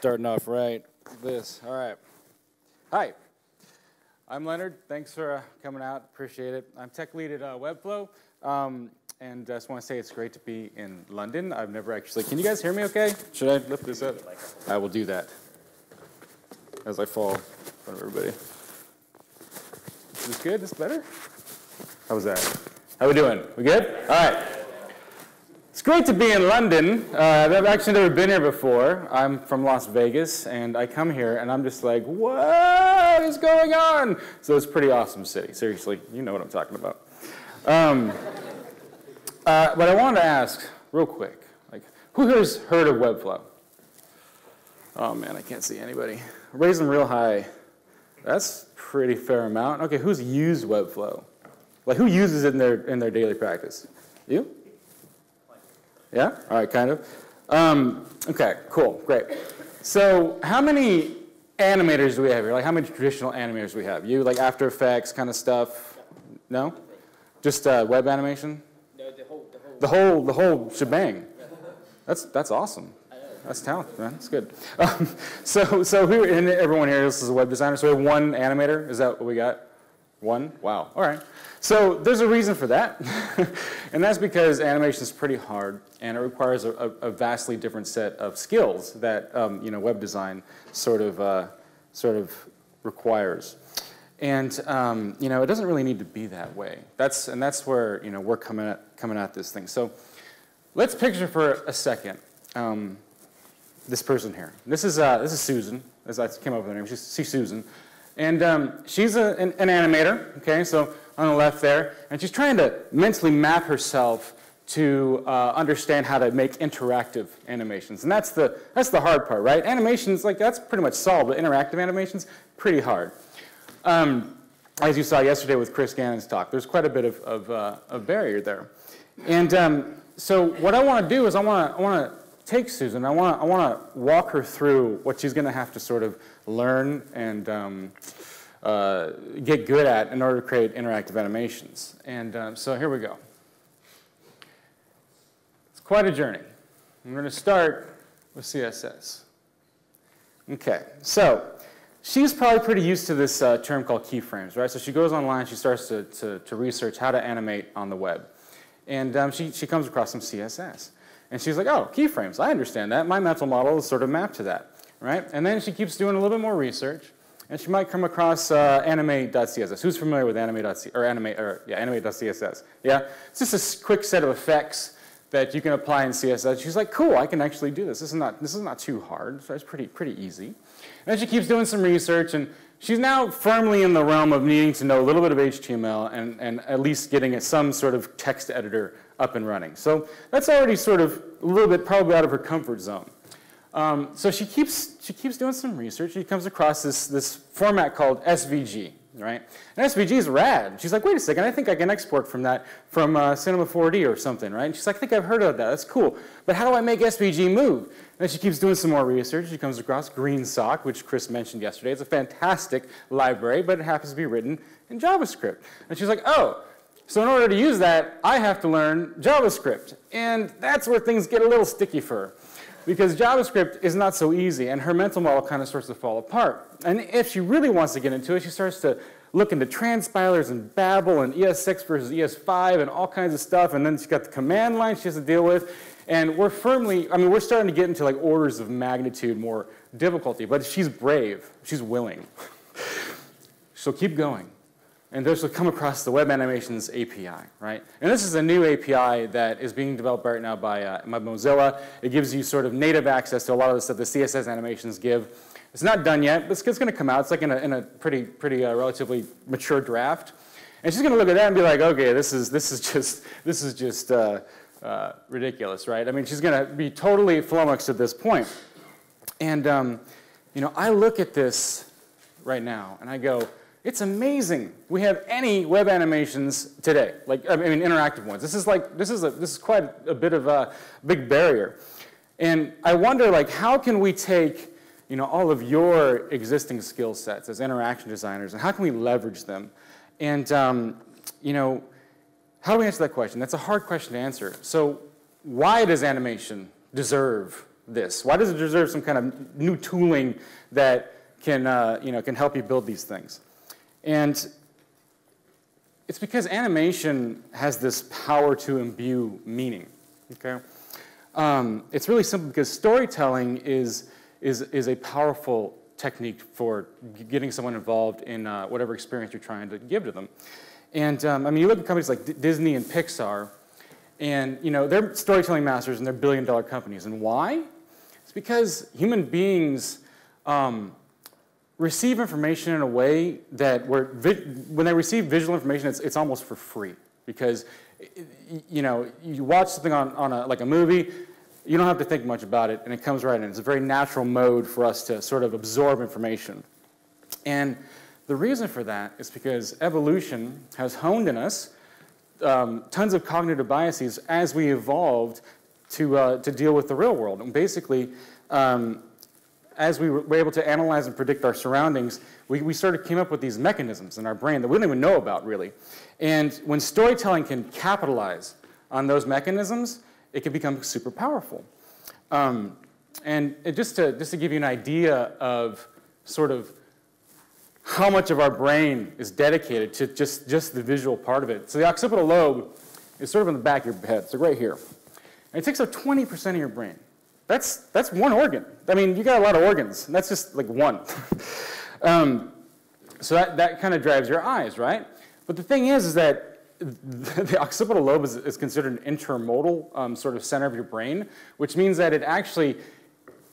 Starting off right with this. All right. Hi. I'm Leonard. Thanks for coming out. Appreciate it. I'm tech lead at Webflow. And I just want to say it's great to be in London. I've never actually... Can you guys hear me okay? Should I lift this up? I will do that as I fall in front of everybody. Is this good? Is this better? How was that? How we doing? We good? All right. It's great to be in London. I've actually never been here before. I'm from Las Vegas, and I come here, and I'm just like, what is going on? So it's a pretty awesome city. Seriously, you know what I'm talking about. But I wanted to ask, real quick, like, who here's heard of Webflow? Oh, man, I can't see anybody. Raise them real high. That's a pretty fair amount. Okay, who's used Webflow? Like, who uses it in their daily practice? You? Yeah? All right, kind of. Okay, cool, great. So how many animators do we have here? Like, how many traditional animators do we have? You, like After Effects kind of stuff? No? Just web animation? No, the whole shebang. That's awesome. That's talent, man. That's good. So who, and everyone here, this is a web designer, so we have one animator? Is that what we got? One? Wow, all right. So there's a reason for that, and that's because animation is pretty hard, and it requires a vastly different set of skills that web design sort of requires. And it doesn't really need to be that way. That's where we're coming at this thing. So let's picture for a second this person here. This is Susan, as I came up with her name. She's Susan. And she's an animator, okay, so on the left there, and she's trying to mentally map herself to understand how to make interactive animations. And that's the hard part, right? Animations, like, that's pretty much solved, but interactive animations, pretty hard. As you saw yesterday with Chris Gannon's talk, there's quite a bit of barrier there. And so what I want to do is I want to take Susan, I want to walk her through what she's going to have to sort of learn and get good at in order to create interactive animations. And so here we go. It's quite a journey. I'm going to start with CSS. Okay, so she's probably pretty used to this term called keyframes, right? So she goes online, she starts to research how to animate on the web. And she comes across some CSS. And she's like, oh, keyframes, I understand that. My mental model is sort of mapped to that, right? And then she keeps doing a little bit more research, and she might come across anime.css. Who's familiar with anime.css? Yeah? It's just a quick set of effects that you can apply in CSS. She's like, cool, I can actually do this. This is not too hard. So it's pretty easy. And then she keeps doing some research, and she's now firmly in the realm of needing to know a little bit of HTML and at least getting some sort of text editor up and running. So that's already sort of a little bit probably out of her comfort zone. So she keeps doing some research. She comes across this format called SVG, right? And SVG is rad. She's like, wait a second, I think I can export from that from Cinema 4D or something, right? And she's like, I think I've heard of that. That's cool. But how do I make SVG move? And she keeps doing some more research. She comes across GreenSock, which Chris mentioned yesterday. It's a fantastic library, but it happens to be written in JavaScript. And she's like, oh, so in order to use that, I have to learn JavaScript. And that's where things get a little sticky for her, because JavaScript is not so easy, and her mental model kind of starts to fall apart. And if she really wants to get into it, she starts to look into transpilers and Babel and ES6 versus ES5 and all kinds of stuff, and then she's got the command line she has to deal with. And we're starting to get into like orders of magnitude more difficulty, but she's brave, she's willing. So keep going. And she'll come across the Web Animations API, right? And this is a new API that is being developed right now by Mozilla. It gives you sort of native access to a lot of the stuff the CSS animations give. It's not done yet, but it's going to come out. It's like in a pretty relatively mature draft. And she's going to look at that and be like, okay, this is just ridiculous, right? I mean, she's going to be totally flummoxed at this point. And I look at this right now and I go, it's amazing we have any web animations today, like interactive ones. This is quite a bit of a big barrier, and I wonder, like, how can we take all of your existing skill sets as interaction designers, and how can we leverage them? And how do we answer that question? That's a hard question to answer. So why does animation deserve this? Why does it deserve some kind of new tooling that can, can help you build these things? And it's because animation has this power to imbue meaning, okay? It's really simple because storytelling is a powerful technique for getting someone involved in whatever experience you're trying to give to them. And I mean, you look at companies like Disney and Pixar, and they're storytelling masters and they're billion-dollar companies. And why? It's because human beings receive information in a way that when they receive visual information, it's almost for free. Because you watch something on like a movie, you don't have to think much about it, and it comes right in. It's a very natural mode for us to sort of absorb information. And the reason for that is because evolution has honed in us tons of cognitive biases as we evolved to deal with the real world. And basically, as we were able to analyze and predict our surroundings, we sort of came up with these mechanisms in our brain that we don't even know about, really. And when storytelling can capitalize on those mechanisms, it can become super powerful. And just to give you an idea of sort of how much of our brain is dedicated to just the visual part of it. So the occipital lobe is sort of in the back of your head, so right here. And it takes up 20% of your brain. That's one organ. I mean, you got a lot of organs, and that's just like one. So that kind of drives your eyes, right? But the thing is that the occipital lobe is considered an intermodal sort of center of your brain, which means that it actually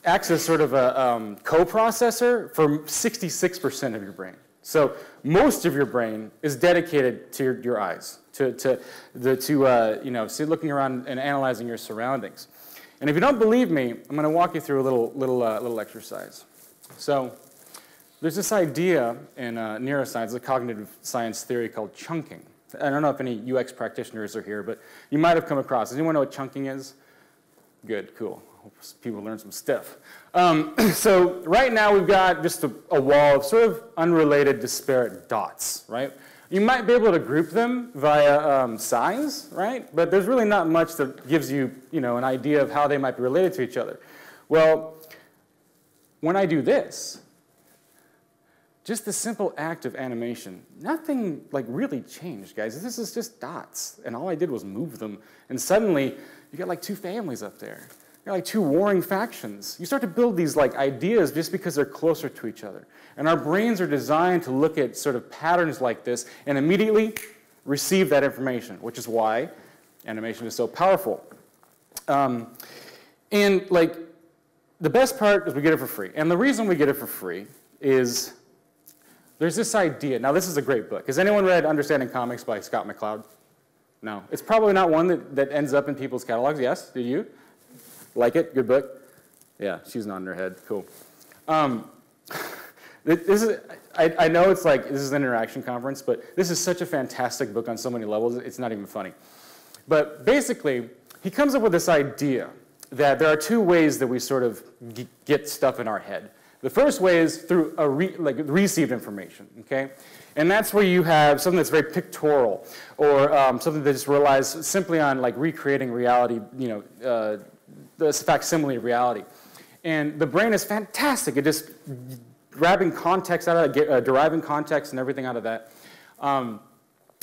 acts as sort of a coprocessor for 66% of your brain. So most of your brain is dedicated to your eyes, to looking around and analyzing your surroundings. And if you don't believe me, I'm going to walk you through a little exercise. So there's this idea in neuroscience, a cognitive science theory called chunking. I don't know if any UX practitioners are here, but you might have come across. Does anyone know what chunking is? Good, cool. Hope people learn some stuff. So right now we've got just a wall of sort of unrelated disparate dots, right? You might be able to group them via size, right? But there's really not much that gives you, an idea of how they might be related to each other. Well, when I do this, just the simple act of animation, nothing like really changed, guys. This is just dots, and all I did was move them, and suddenly you got like two families up there. You got like two warring factions. You start to build these like ideas just because they're closer to each other. And our brains are designed to look at sort of patterns like this and immediately receive that information, which is why animation is so powerful. And like the best part is we get it for free. And the reason we get it for free is there's this idea. Now, this is a great book. Has anyone read Understanding Comics by Scott McCloud? No. It's probably not one that ends up in people's catalogs. Yes? Did you? Like it? Good book? Yeah, she's nodding her head. Cool. I know it's like, this is an interaction conference, but this is such a fantastic book on so many levels, it's not even funny. But basically, he comes up with this idea that there are two ways that we sort of get stuff in our head. The first way is through received information, okay? And that's where you have something that's very pictorial, or something that just relies simply on like recreating reality, the facsimile of reality. And the brain is fantastic at just grabbing context out of that, deriving context and everything out of that.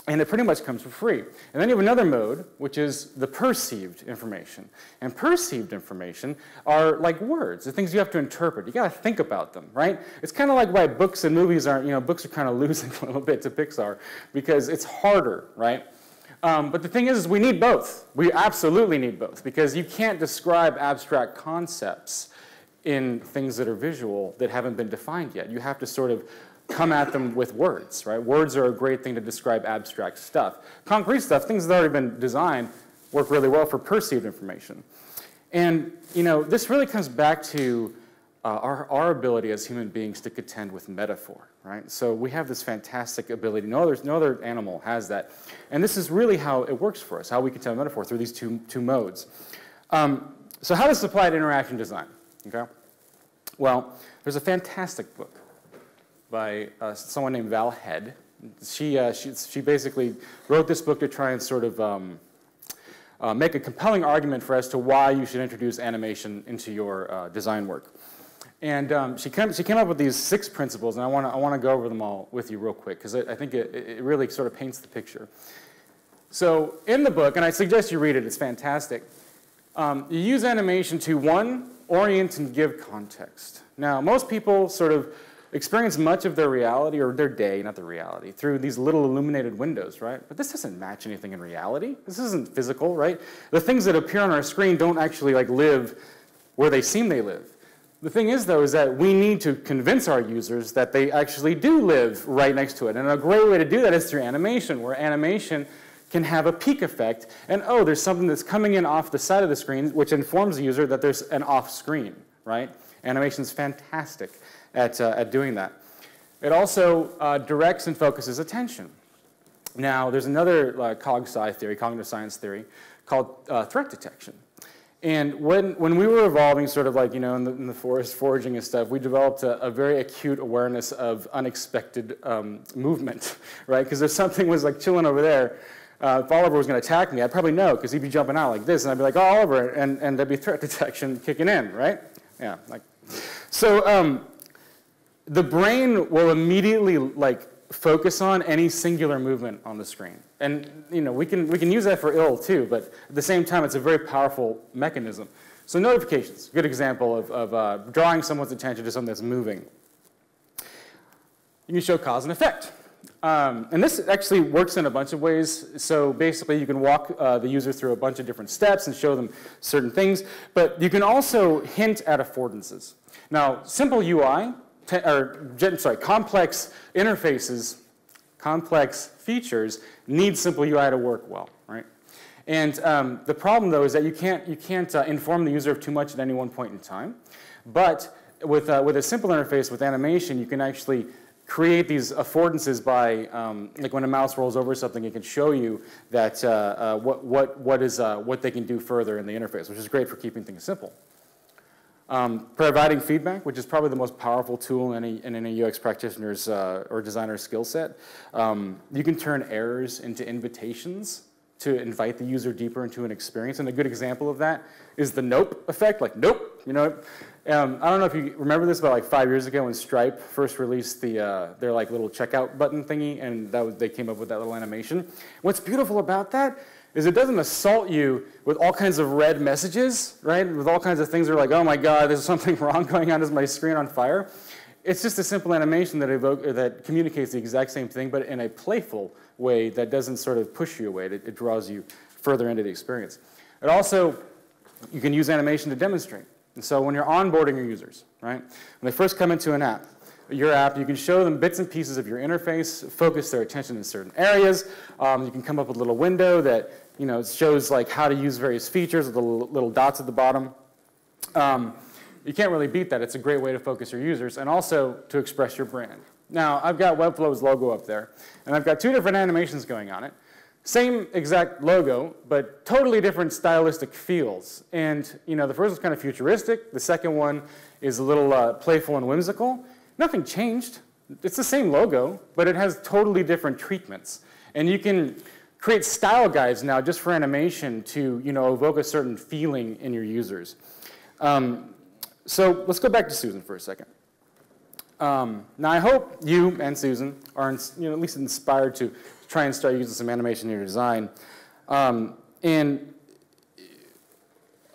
And it pretty much comes for free. And then you have another mode, which is the perceived information. And perceived information are like words, the things you have to interpret. You got to think about them, right? It's kind of like why books and movies aren't, books are kind of losing a little bit to Pixar because it's harder, right? But the thing is we need both. We absolutely need both because you can't describe abstract concepts in things that are visual that haven't been defined yet. You have to sort of come at them with words, right? Words are a great thing to describe abstract stuff. Concrete stuff, things that have already been designed, work really well for perceived information. And, this really comes back to our ability as human beings to contend with metaphor, right? So we have this fantastic ability. No other animal has that. And this is really how it works for us, how we contend with metaphor through these two modes. So how does this apply to interaction design? Okay? Well, there's a fantastic book by someone named Val Head. She basically wrote this book to try and sort of make a compelling argument for as to why you should introduce animation into your design work. And she came up with these 6 principles, and I want to go over them all with you real quick, because I think it really sort of paints the picture. So in the book, and I suggest you read it, it's fantastic, you use animation to, 1, orient and give context. Now, most people sort of experience much of their reality, or their day, not the reality, through these little illuminated windows, right? But this doesn't match anything in reality. This isn't physical, right? The things that appear on our screen don't actually live where they seem they live. The thing is, though, is that we need to convince our users that they actually do live right next to it. And a great way to do that is through animation, where animation can have a peak effect. And, oh, there's something that's coming in off the side of the screen, which informs the user that there's an off screen, right? Animation's fantastic at doing that. It also directs and focuses attention. Now, there's another cog-sci theory, cognitive science theory, called threat detection. And when we were evolving sort of in the forest foraging and stuff, we developed a very acute awareness of unexpected movement, right? Because if something was chilling over there, if Oliver was going to attack me, I'd probably know, because he'd be jumping out like this, and I'd be like, oh, Oliver, and there'd be threat detection kicking in, right? Yeah, so the brain will immediately focus on any singular movement on the screen. And we can use that for ill too, but at the same time, it's a very powerful mechanism. So notifications, good example of drawing someone's attention to something that's moving. You can show cause and effect. And this actually works in a bunch of ways. So basically, you can walk the user through a bunch of different steps and show them certain things, but you can also hint at affordances. Now, simple UI, complex interfaces, complex features need simple UI to work well, right? And the problem, though, is that you can't inform the user of too much at any one point in time. But with a simple interface with animation, you can actually create these affordances by, when a mouse rolls over something, it can show you that what they can do further in the interface, which is great for keeping things simple. Providing feedback, which is probably the most powerful tool in any UX practitioner's or designer's skill set. You can turn errors into invitations to invite the user deeper into an experience. And a good example of that is the nope effect, nope. I don't know if you remember this, but 5 years ago when Stripe first released their little checkout button thingy, and they came up with that little animation. What's beautiful about that is it doesn't assault you with all kinds of red messages, right? With all kinds of things that are oh my God, there's something wrong going on, is my screen on fire? It's just a simple animation that communicates the exact same thing, but in a playful way that doesn't sort of push you away. It draws you further into the experience. It also, you can use animation to demonstrate. And so when you're onboarding your users, right? When they first come into your app, you can show them bits and pieces of your interface, focus their attention in certain areas. You can come up with a little window that shows how to use various features with the little dots at the bottom. You can't really beat that. It's a great way to focus your users and also to express your brand. Now, I've got Webflow's logo up there, and I've got 2 different animations going on it. Same exact logo, but totally different stylistic feels. And the first one's kind of futuristic. The second one is a little playful and whimsical. Nothing changed. It's the same logo, but it has totally different treatments. And you can create style guides now just for animation to evoke a certain feeling in your users. So let's go back to Susan for a second. Now I hope you and Susan are at least inspired to try and start using some animation in your design. Our aim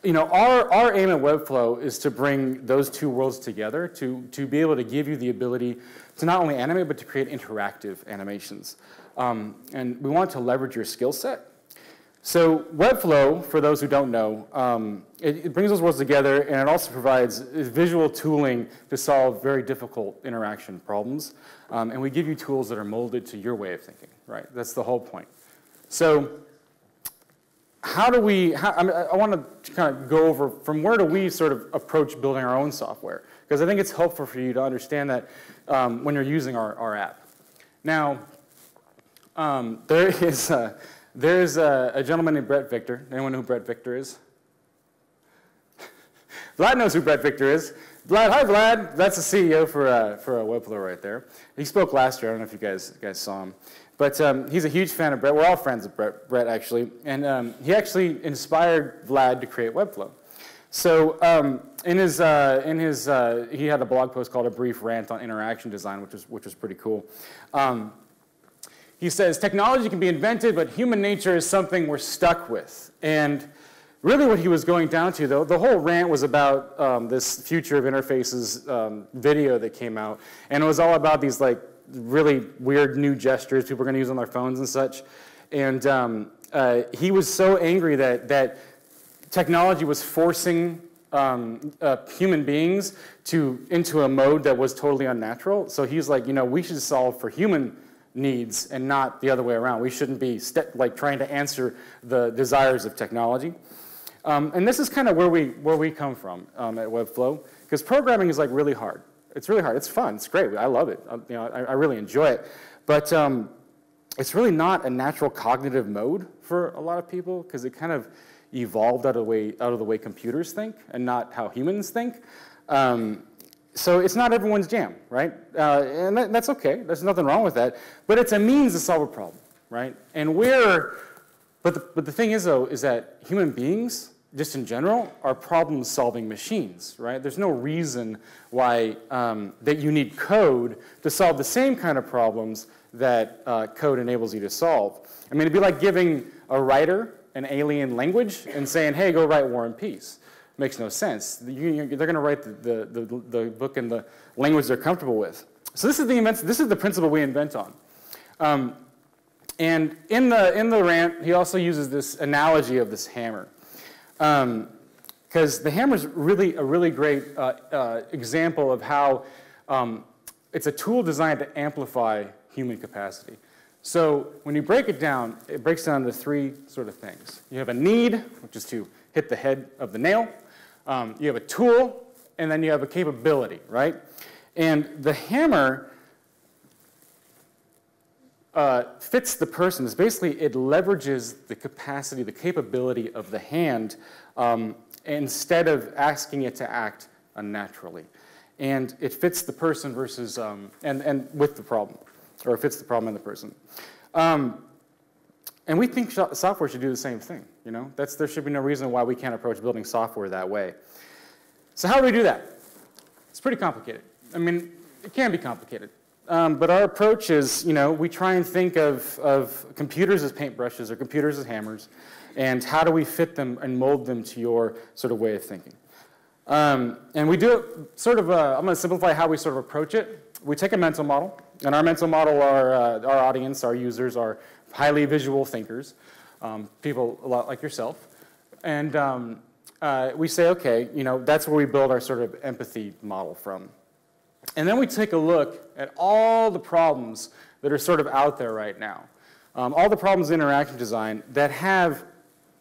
at Webflow is to bring those 2 worlds together to be able to give you the ability to not only animate, but to create interactive animations. And we want to leverage your skill set. So Webflow, for those who don't know, it brings those worlds together, and it also provides visual tooling to solve very difficult interaction problems. And we give you tools that are molded to your way of thinking, right? That's the whole point. So I want to kind of go over from where do we sort of approach building our own software? Because I think it's helpful for you to understand that when you're using our app. Now, there's a gentleman named Brett Victor. Anyone know who Brett Victor is? Vlad knows who Brett Victor is. Vlad, hi Vlad. That's the CEO for Webflow right there. He spoke last year. I don't know if you guys saw him. But he's a huge fan of Brett. We're all friends of Brett actually. And he actually inspired Vlad to create Webflow. So he had a blog post called A Brief Rant on Interaction Design, which was pretty cool. He says, technology can be invented, but human nature is something we're stuck with. And really what he was going down to, though, the whole rant was about this Future of Interfaces video that came out. And it was all about these like really weird new gestures people are going to use on their phones and such. And he was so angry that technology was forcing human beings into a mode that was totally unnatural. So he's like, we should solve for human needs and not the other way around. We shouldn't be like trying to answer the desires of technology. And this is kind of where we come from at Webflow, because programming is like really hard. It's really hard. It's fun. It's great. I love it. I really enjoy it. But it's really not a natural cognitive mode for a lot of people, because it kind of evolved out of the way computers think and not how humans think. So it's not everyone's jam, right? And that's okay. There's nothing wrong with that. But it's a means to solve a problem, right? And but the thing is, though, is that human beings, just in general, are problem-solving machines, right? There's no reason why that you need code to solve the same kind of problems that code enables you to solve. I mean, it'd be like giving a writer an alien language and saying, hey, go write War and Peace. Makes no sense. They're going to write the book in the language they're comfortable with. So this is the principle we invent on. And in the rant, he also uses this analogy of this hammer. Because the hammer is really a really great example of how it's a tool designed to amplify human capacity. So when you break it down, it breaks down into three sort of things. You have a need, which is to hit the head of the nail. You have a tool, and then you have a capability, right? And the hammer fits the person. It's basically, it leverages the capacity, the capability of the hand instead of asking it to act unnaturally. And it fits the person versus, and with the problem, or it fits the problem and the person. And we think software should do the same thing, There should be no reason why we can't approach building software that way. So how do we do that? It's pretty complicated. I mean, it can be complicated. But our approach is, we try and think of computers as paintbrushes or computers as hammers, and how do we fit them and mold them to your sort of way of thinking. And we do it sort of, I'm going to simplify how we sort of approach it. We take a mental model, and our mental model, our audience, our users are highly visual thinkers, people a lot like yourself. And we say, okay, that's where we build our sort of empathy model from. And then we take a look at all the problems that are sort of out there right now. All the problems in interaction design that have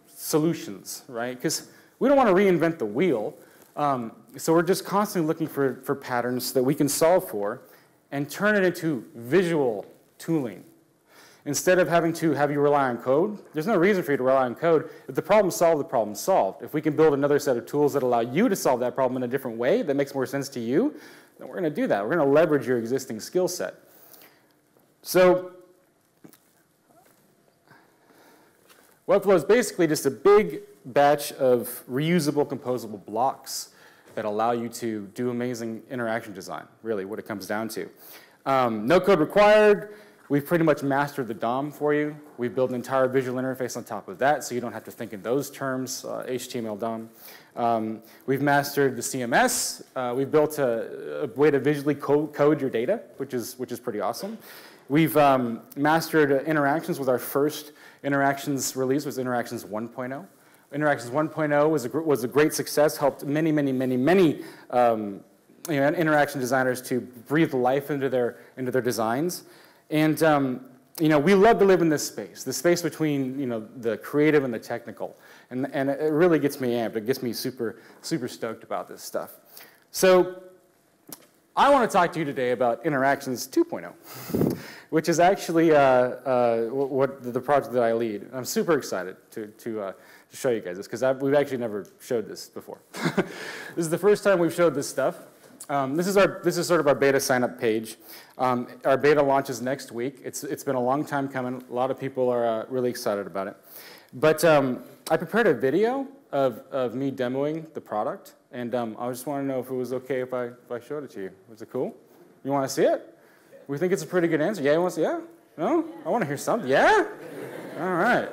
solutions, right? Because we don't want to reinvent the wheel. So we're just constantly looking for patterns that we can solve for and turn it into visual tooling. Instead of having to have you rely on code, there's no reason for you to rely on code. If the problem's solved, the problem's solved. If we can build another set of tools that allow you to solve that problem in a different way that makes more sense to you, then we're going to do that. We're going to leverage your existing skill set. So Webflow is basically just a big batch of reusable, composable blocks that allow you to do amazing interaction design, really what it comes down to. No code required. We've pretty much mastered the DOM for you. We've built an entire visual interface on top of that, so you don't have to think in those terms, HTML DOM. We've mastered the CMS. We've built a way to visually code your data, which is pretty awesome. We've mastered interactions with our first interactions release, was Interactions 1.0. Interactions 1.0 was a great success, helped many interaction designers to breathe life into their designs. And we love to live in this space between the creative and the technical, and it really gets me amped. It gets me super stoked about this stuff. So I want to talk to you today about Interactions 2.0, which is actually the project that I lead. I'm super excited to show you guys this, because we've actually never showed this before. This is the first time we've showed this stuff. this is sort of our beta sign-up page. Our beta launches next week. It's been a long time coming. A lot of people are really excited about it. But I prepared a video of me demoing the product, and I just want to know if it was okay if I showed it to you. Was it cool? You want to see it? We think it's a pretty good answer. Yeah, you want to see? Yeah? No? I want to hear something. Yeah? All right.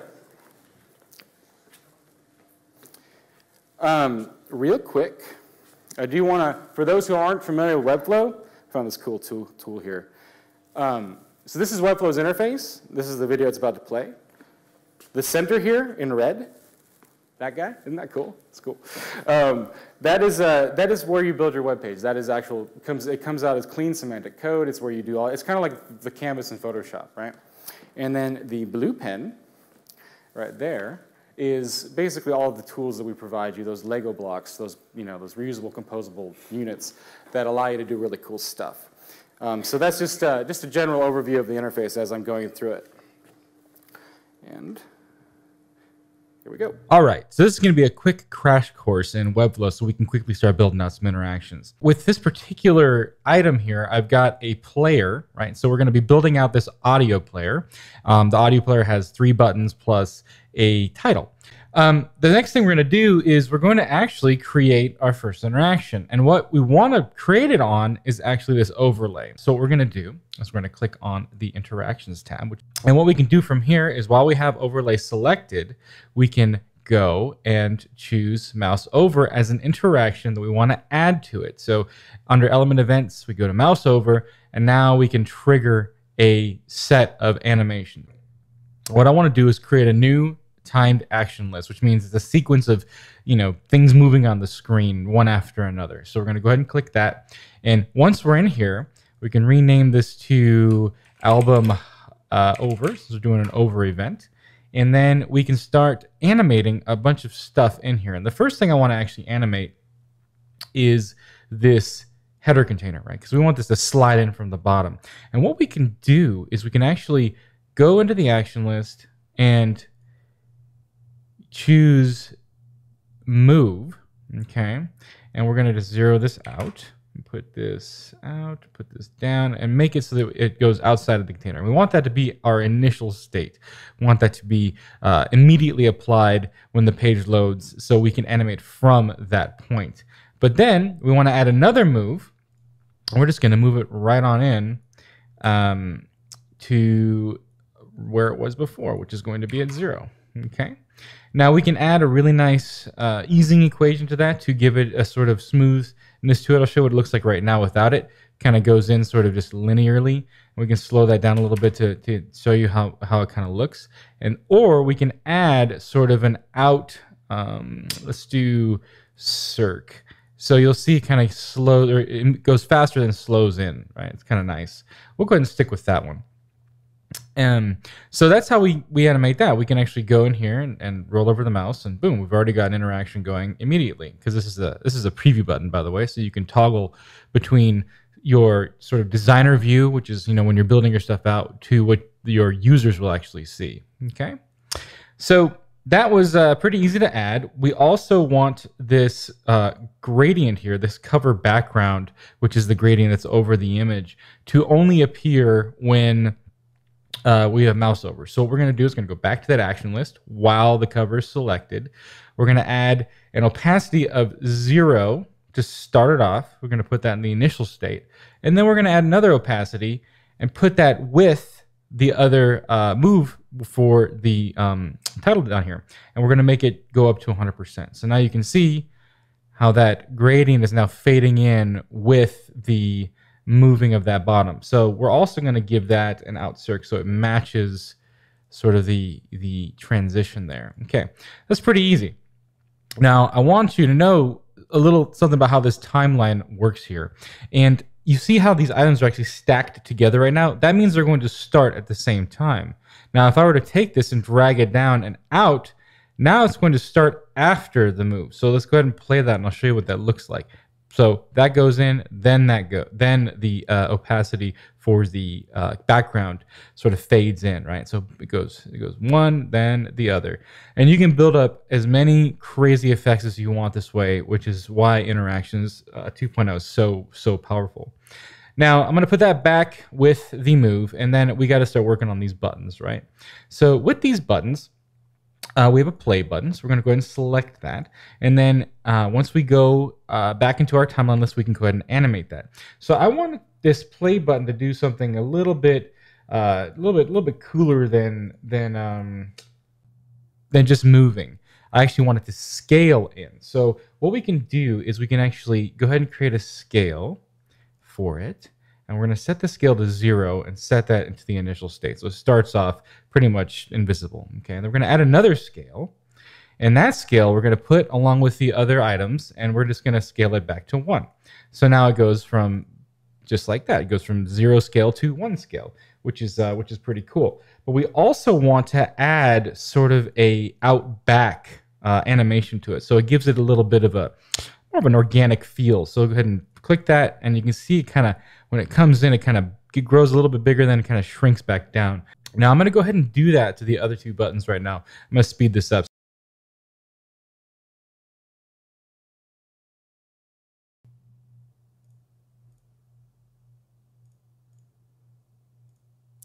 Real quick, I do want to, for those who aren't familiar with Webflow, I found this cool tool here. So this is Webflow's interface. This is the video it's about to play. The center here in red, that guy, isn't that cool? It's cool. That is where you build your web page. That is actual, it comes out as clean semantic code. It's where you do all, it's kind of like the canvas in Photoshop, right? And then the blue pen right there is basically all of the tools that we provide you, those Lego blocks, those reusable, composable units that allow you to do really cool stuff. So that's just a general overview of the interface as I'm going through it. And here we go. All right, so this is going to be a quick crash course in Webflow so we can quickly start building out some interactions. With this particular item here, I've got a player, right? So we're going to be building out this audio player. The audio player has 3 buttons plus a title. The next thing we're going to do is we're going to actually create our first interaction. And what we want to create it on is actually this overlay. So what we're going to do is we're going to click on the interactions tab. And what we can do from here is while we have overlay selected, we can go and choose mouse over as an interaction that we want to add to it. So under element events, we go to mouse over, and now we can trigger a set of animation. What I want to do is create a new timed action list, which means it's a sequence of, things moving on the screen one after another. So we're going to go ahead and click that. And once we're in here, we can rename this to album over. So we're doing an over event. And then we can start animating a bunch of stuff in here. And the first thing I want to actually animate is this header container, right? Because we want this to slide in from the bottom. And what we can do is we can actually go into the action list and choose move, okay? And we're gonna just zero this out, and put this out, put this down, and make it so that it goes outside of the container. We want that to be our initial state. We want that to be immediately applied when the page loads so we can animate from that point. But then we wanna add another move, and we're just gonna move it right on in to where it was before, which is going to be at 0, okay? Now we can add a really nice easing equation to that to give it a sort of smoothness to it. I'll show what it looks like right now without it. Kind of goes in sort of just linearly. We can slow that down a little bit to show you how it kind of looks. Or we can add sort of an out, let's do circ. So you'll see kind of slow, or it goes faster than slows in, right? It's kind of nice. We'll go ahead and stick with that one. So that's how we animate that. We can actually go in here and roll over the mouse, and boom, we've already got an interaction going immediately. Because this is a preview button, by the way, so you can toggle between your sort of designer view, which is when you're building your stuff out, to what your users will actually see. Okay, so that was pretty easy to add. We also want this gradient here, this cover background, which is the gradient that's over the image, to only appear when we have mouse over. So what we're going to do is going to go back to that action list while the cover is selected. We're going to add an opacity of 0 to start it off. We're going to put that in the initial state. And then we're going to add another opacity and put that with the other move for the title down here. And we're going to make it go up to 100%. So now you can see how that gradient is now fading in with the moving of that bottom. So we're also going to give that an out circ so it matches sort of the transition there. Okay, that's pretty easy. Now I want you to know a little something about how this timeline works here. And you see how these items are actually stacked together right now? That means they're going to start at the same time. Now if I were to take this and drag it down and out, now it's going to start after the move. So let's go ahead and play that, and I'll show you what that looks like. So that goes in, then then the opacity for the background sort of fades in, right? So it goes one, then the other, and you can build up as many crazy effects as you want this way, which is why Interactions 2.0 is so powerful. Now I'm going to put that back with the move, and then we got to start working on these buttons, right? So with these buttons, we have a play button, so we're going to go ahead and select that. And then once we go back into our timeline list, we can go ahead and animate that. So I want this play button to do something a little bit cooler than just moving. I actually want it to scale in. So what we can do is we can actually go ahead and create a scale for it. And we're going to set the scale to 0 and set that into the initial state. So it starts off pretty much invisible. Okay, and then we're going to add another scale. And that scale we're going to put along with the other items, and we're just going to scale it back to 1. So now it goes from just like that. It goes from 0 scale to 1 scale, which is pretty cool. But we also want to add sort of a Outback animation to it. So it gives it a little bit of more of an organic feel. So go ahead and click that, and you can see kind of when it comes in, it grows a little bit bigger, then it kind of shrinks back down. Now I'm going to go ahead and do that to the other two buttons right now. I'm going to speed this up.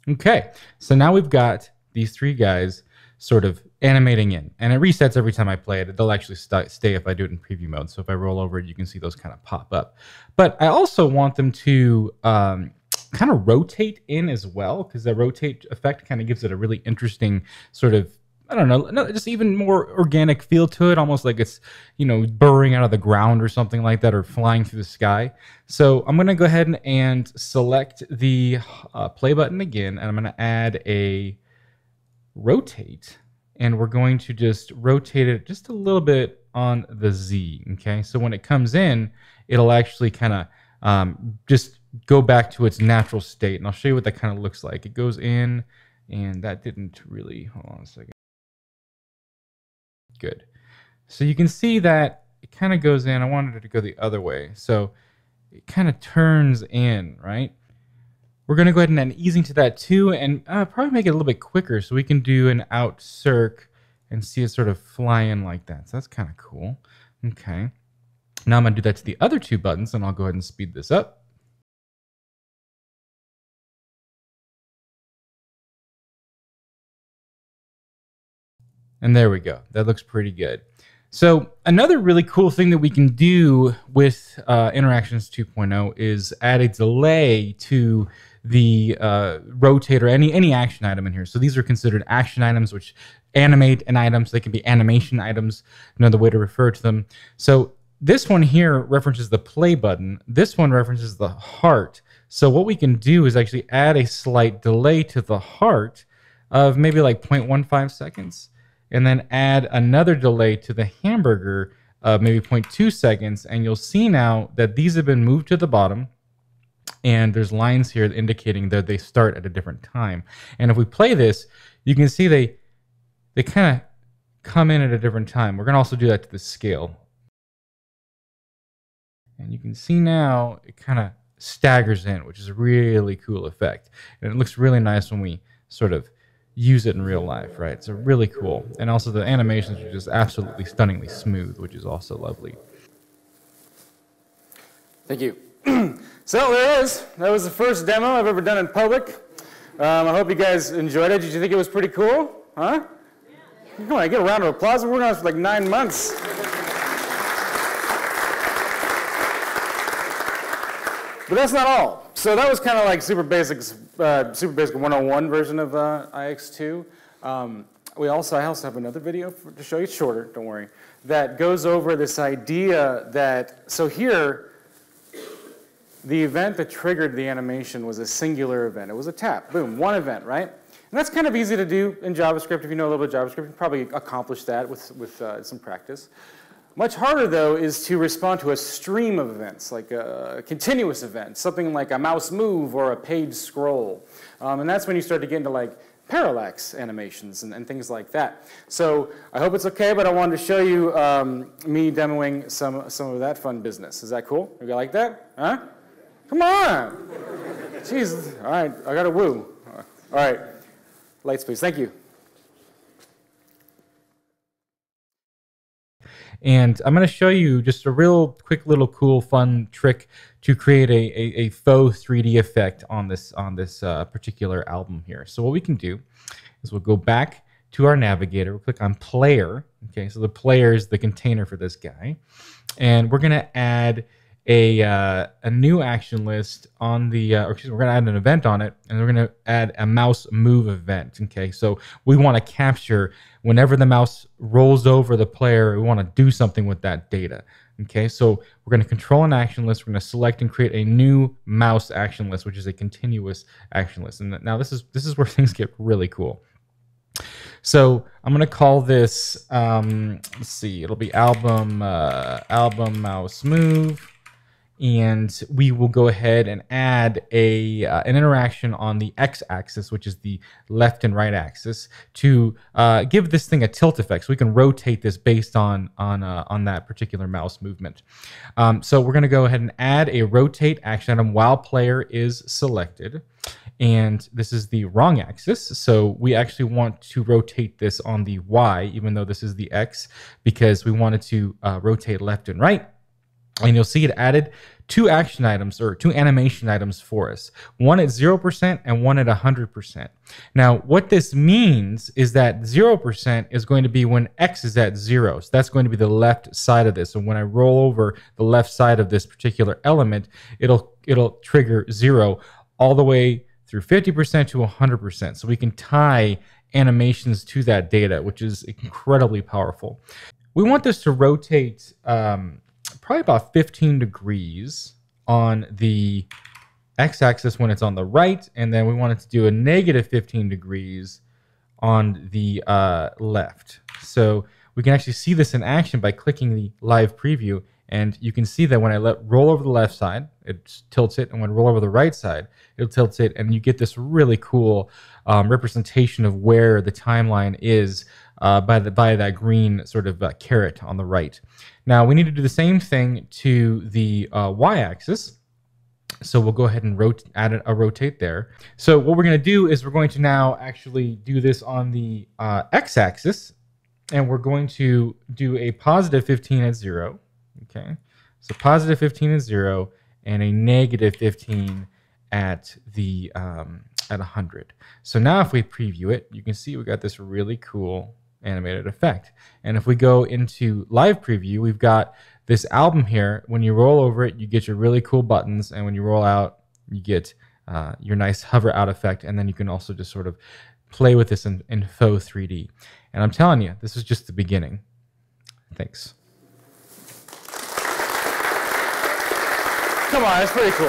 Okay, so now we've got these three guys sort of animating in, and it resets every time I play it. They'll actually stay if I do it in preview mode. So if I roll over it, you can see those kind of pop up. But I also want them to kind of rotate in as well, because the rotate effect kind of gives it a really interesting sort of, I don't know, just even more organic feel to it, almost like it's, you know, burrowing out of the ground or something like that, or flying through the sky. So I'm going to go ahead and select the play button again, and I'm going to add a rotate, and we're going to just rotate it just a little bit on the Z, okay? So when it comes in, it'll actually kind of just go back to its natural state, and I'll show you what that kind of looks like. It goes in, and that didn't really, hold on a second. Good. So you can see that it kind of goes in. I wanted it to go the other way. So it kind of turns in, right? We're going to go ahead and add easing to that too, and probably make it a little bit quicker so we can do an out circ and see it sort of fly in like that. So that's kind of cool. Okay. Now I'm going to do that to the other two buttons, and I'll go ahead and speed this up. And there we go. That looks pretty good. So another really cool thing that we can do with Interactions 2.0 is add a delay to the rotator, any action item in here. So these are considered action items, which animate an item. So they can be animation items, another way to refer to them. So this one here references the play button. This one references the heart. So what we can do is actually add a slight delay to the heart of maybe like 0.15 seconds. And then add another delay to the hamburger of maybe 0.2 seconds. And you'll see now that these have been moved to the bottom. And there's lines here indicating that they start at a different time. And if we play this, you can see they kind of come in at a different time. We're going to also do that to the scale. And you can see now it kind of staggers in, which is a really cool effect. And it looks really nice when we sort of use it in real life, right? So really cool. And also the animations are just absolutely stunningly smooth, which is also lovely. Thank you. So there it is. That was the first demo I've ever done in public. I hope you guys enjoyed it. Did you think it was pretty cool? Huh? Yeah. Come on, get a round of applause. We're working on this for like 9 months. But that's not all. So that was kind of like super basic 101 version of IX2. I also have another video to show you, it's shorter, don't worry, that goes over this idea that, so here, the event that triggered the animation was a singular event. It was a tap, boom, one event, right? And that's kind of easy to do in JavaScript. If you know a little bit of JavaScript, you can probably accomplish that with some practice. Much harder, though, is to respond to a stream of events, like a continuous event, something like a mouse move or a page scroll. And that's when you start to get into like parallax animations and things like that. So I hope it's okay, but I wanted to show you me demoing some of that fun business. Is that cool? You like that? Huh? Come on. Jeez. All right, I got a woo. All right, lights please. Thank you. And I'm going to show you just a real quick little cool fun trick to create a faux 3D effect on this particular album here. So what we can do is we'll go back to our navigator, we'll click on player. Okay, so the player is the container for this guy. And we're going to add a new action list on the, or excuse me, we're going to add an event on it, and we're going to add a mouse move event. Okay, so we want to capture whenever the mouse rolls over the player, we want to do something with that data. Okay, so we're going to control an action list. We're going to select and create a new mouse action list, which is a continuous action list. And now this is where things get really cool. So I'm going to call this, let's see, it'll be album mouse move. And we will go ahead and add an interaction on the x-axis, which is the left and right axis, to give this thing a tilt effect, so we can rotate this based on that particular mouse movement. So we're going to go ahead and add a rotate action item while player is selected. And this is the wrong axis, so we actually want to rotate this on the y, even though this is the x, because we wanted to rotate left and right. And you'll see it added two action items, or two animation items for us. One at 0% and one at 100%. Now, what this means is that 0% is going to be when X is at 0. So that's going to be the left side of this. So when I roll over the left side of this particular element, it'll trigger 0 all the way through 50% to 100%. So we can tie animations to that data, which is incredibly powerful. We want this to rotate probably about 15 degrees on the x-axis when it's on the right, and then we want it to do a negative 15 degrees on the left. So we can actually see this in action by clicking the live preview, and you can see that when I roll over the left side, it tilts it, and when I roll over the right side, it'll tilt it, and you get this really cool representation of where the timeline is by that green sort of caret on the right. Now we need to do the same thing to the y-axis. So we'll go ahead and add a rotate there. So what we're going to do is we're going to now actually do this on the x-axis, and we're going to do a positive 15 at 0. Okay, so positive 15 at 0 and a negative 15 at the at 100. So now if we preview it, you can see we got this really cool animated effect. And if we go into live preview, we've got this album here. When you roll over it, you get your really cool buttons, and when you roll out, you get your nice hover out effect, and then you can also just sort of play with this in faux 3D. And I'm telling you, this is just the beginning. Thanks. Come on, that's pretty cool.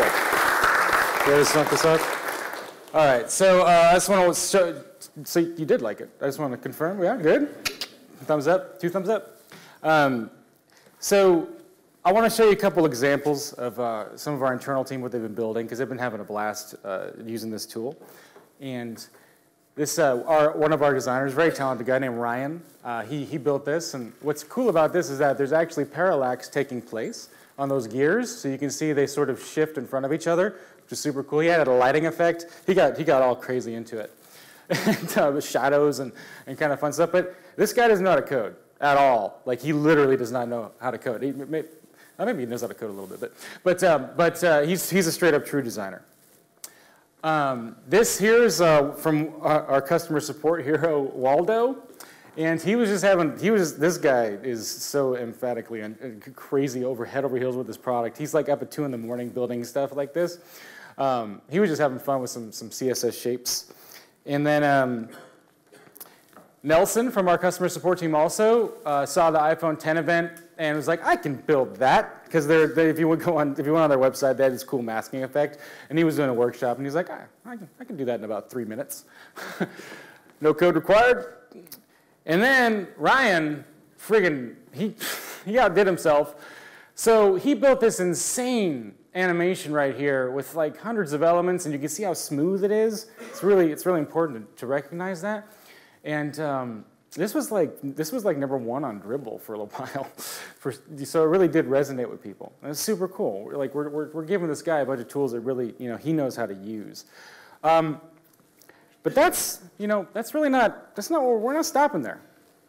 Ready to start this up? All right, so I just want to show, so you did like it. I just want to confirm. Yeah, good. Thumbs up, 2 thumbs up. So I want to show you a couple examples of some of our internal team, what they've been building, because they've been having a blast using this tool. And this, one of our designers, very talented guy named Ryan, he built this. And what's cool about this is that there's actually parallax taking place on those gears, so you can see they sort of shift in front of each other, which is super cool. He added a lighting effect. He got all crazy into it, and shadows and kind of fun stuff. But this guy doesn't know how to code at all. Like, he literally does not know how to code. Maybe he knows how to code a little bit, but he's a straight up true designer. This here is from our customer support hero Waldo. And this guy is so emphatically and crazy head over heels with this product. He's like up at 2 in the morning building stuff like this. He was just having fun with some CSS shapes. And then Nelson from our customer support team also saw the iPhone 10 event and was like, I can build that. Because if you went on their website, they had this cool masking effect. And he was doing a workshop, and he's like, I can do that in about 3 minutes. No code required. And then Ryan, friggin', he outdid himself. So he built this insane animation right here with like hundreds of elements, and you can see how smooth it is. It's really important to recognize that. And this was like #1 on Dribble for a little while, so it really did resonate with people. And it's super cool. We're giving this guy a bunch of tools that really he knows how to use. But that's really not we're not stopping there.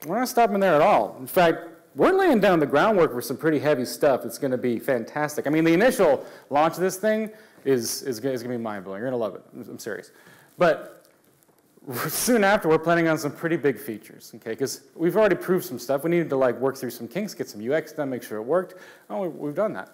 We're not stopping there at all. In fact, we're laying down the groundwork for some pretty heavy stuff that's going to be fantastic. I mean, the initial launch of this thing is going to be mind-blowing. You're going to love it. I'm serious. But soon after, we're planning on some pretty big features, okay? Because we've already proved some stuff. We needed to like work through some kinks, get some UX done, make sure it worked. Oh, we've done that.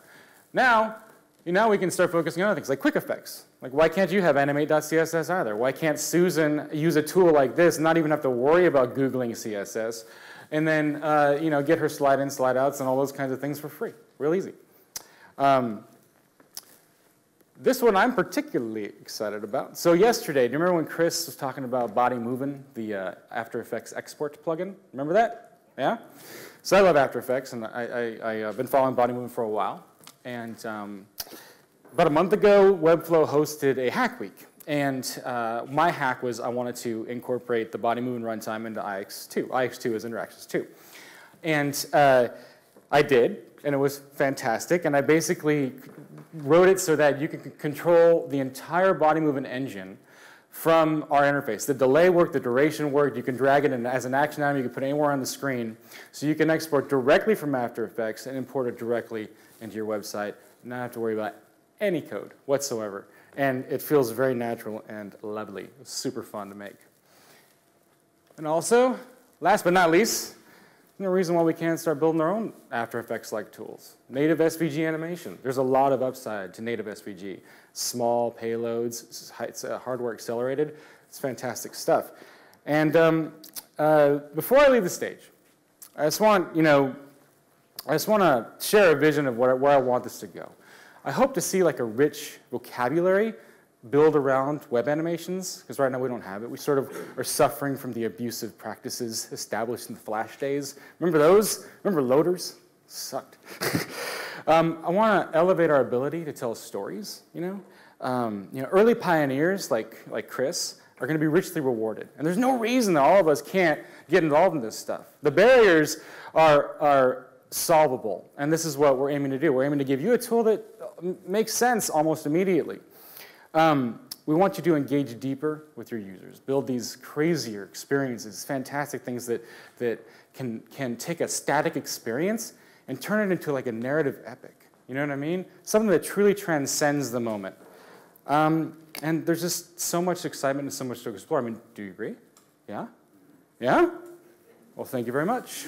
Now we can start focusing on other things like quick effects. Like, why can't you have animate.css either? Why can't Susan use a tool like this and not even have to worry about Googling CSS, and then get her slide in, slide outs, and all those kinds of things for free? Real easy. This one I'm particularly excited about. So yesterday, do you remember when Chris was talking about body moving, the After Effects export plugin? Remember that? Yeah? So I love After Effects, and I've been following body movement for a while. And about a month ago, Webflow hosted a hack week. And my hack was I wanted to incorporate the body movement runtime into IX2. IX2 is Interactions 2. And I did, and it was fantastic. And I basically wrote it so that you could control the entire body movement engine from our interface. The delay worked, the duration worked. You can drag it in as an action item. You can put it anywhere on the screen. So you can export directly from After Effects and import it directly into your website. Not have to worry about any code whatsoever. And it feels very natural and lovely. It's super fun to make. And also, last but not least, no reason why we can't start building our own After Effects-like tools. Native SVG animation. There's a lot of upside to native SVG. Small payloads, it's hardware accelerated. It's fantastic stuff. And before I leave the stage, I just want to share a vision of where I want this to go. I hope to see like a rich vocabulary build around web animations, because right now we don't have it. We sort of are suffering from the abusive practices established in the Flash days. Remember those? Remember loaders? Sucked. I want to elevate our ability to tell stories. Early pioneers like Chris are going to be richly rewarded, and there's no reason that all of us can't get involved in this stuff. The barriers are solvable, and this is what we're aiming to do. We're aiming to give you a tool that makes sense almost immediately. We want you to engage deeper with your users, build these crazier experiences, fantastic things that can take a static experience and turn it into like a narrative epic. You know what I mean? Something that truly transcends the moment. And there's just so much excitement and so much to explore. I mean, do you agree? Yeah? Yeah? Well, thank you very much.